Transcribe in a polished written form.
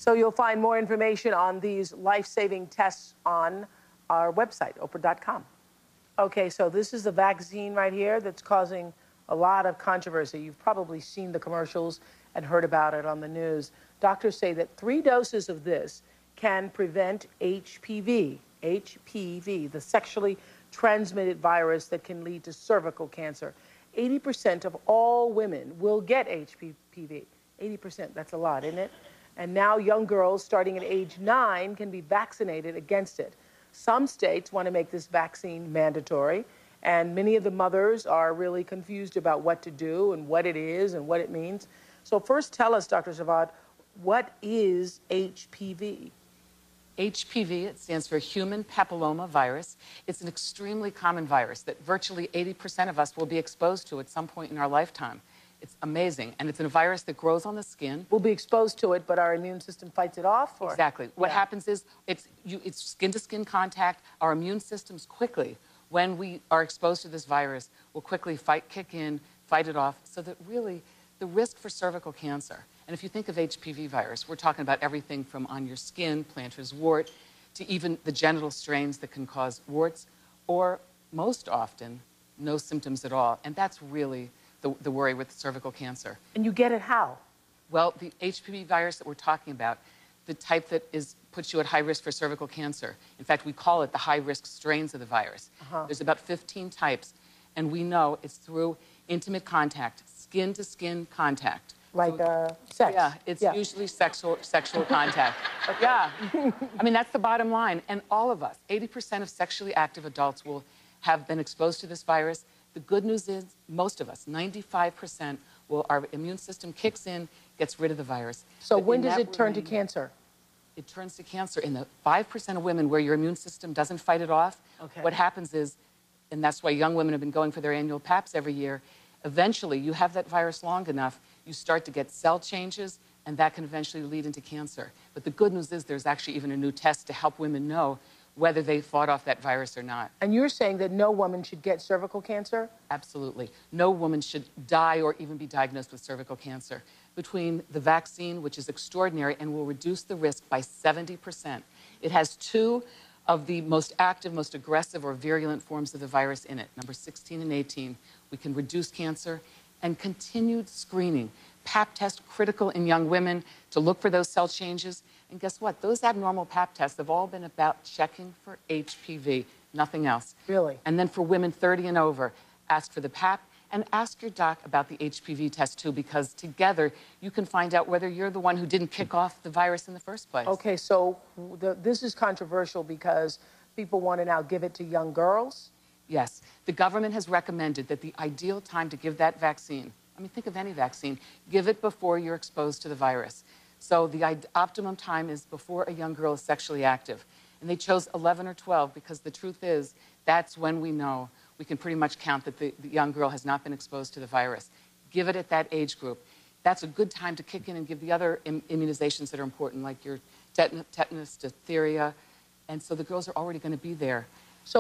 So you'll find more information on these life-saving tests on our website, Oprah.com. Okay, so this is the vaccine right here that's causing a lot of controversy. You've probably seen the commercials and heard about it on the news. Doctors say that 3 doses of this can prevent HPV, the sexually transmitted virus that can lead to cervical cancer. 80% of all women will get HPV. 80%, that's a lot, isn't it? And now young girls starting at age 9 can be vaccinated against it. Some states want to make this vaccine mandatory, and many of the mothers are really confused about what to do and what it is and what it means. So first tell us, Dr. Javad, what is HPV? HPV, it stands for human papilloma virus. It's an extremely common virus that virtually 80% of us will be exposed to at some point in our lifetime. It's amazing, and it's a virus that grows on the skin. We'll be exposed to it, but our immune system fights it off? Or? Exactly. What happens is it's skin-to-skin contact. Our immune systems quickly, when we are exposed to this virus, will quickly kick in, fight it off, so that really the risk for cervical cancer, and if you think of HPV virus, we're talking about everything from on your skin, plantar's wart, to even the genital strains that can cause warts, or most often, no symptoms at all. And that's really the worry with cervical cancer. And you get it how? Well, the HPV virus that we're talking about, the type that puts you at high risk for cervical cancer. In fact, we call it the high-risk strains of the virus. There's about 15 types, and we know it's through intimate contact, skin-to-skin contact. Like sex? Yeah, it's usually sexual contact. Yeah. I mean, that's the bottom line. And all of us, 80% of sexually active adults will have been exposed to this virus. The good news is, most of us, 95%, our immune system kicks in, gets rid of the virus. So when does it turn to cancer? It turns to cancer in the 5% of women where your immune system doesn't fight it off. What happens is, and that's why young women have been going for their annual PAPs every year, eventually you have that virus long enough, you start to get cell changes, and that can eventually lead into cancer. But the good news is there's actually even a new test to help women know whether they fought off that virus or not. And you're saying that no woman should get cervical cancer? Absolutely. No woman should die or even be diagnosed with cervical cancer. Between the vaccine, which is extraordinary and will reduce the risk by 70%, it has 2 of the most active, most aggressive or virulent forms of the virus in it, number 16 and 18. We can reduce cancer, and continued screening. PAP test critical in young women to look for those cell changes. And guess what? Those abnormal PAP tests have all been about checking for HPV, nothing else. Really? And then for women 30 and over, ask for the PAP and ask your doc about the HPV test too, because together you can find out whether you're the one who didn't kick off the virus in the first place. Okay, so this is controversial because people want to now give it to young girls? Yes. The government has recommended that the ideal time to give that vaccine, I mean, think of any vaccine, give it before you're exposed to the virus. So the optimum time is before a young girl is sexually active. And they chose 11 or 12 because the truth is that's when we know we can pretty much count that the young girl has not been exposed to the virus. Give it at that age group. That's a good time to kick in and give the other immunizations that are important, like your tetanus, diphtheria. And so the girls are already going to be there.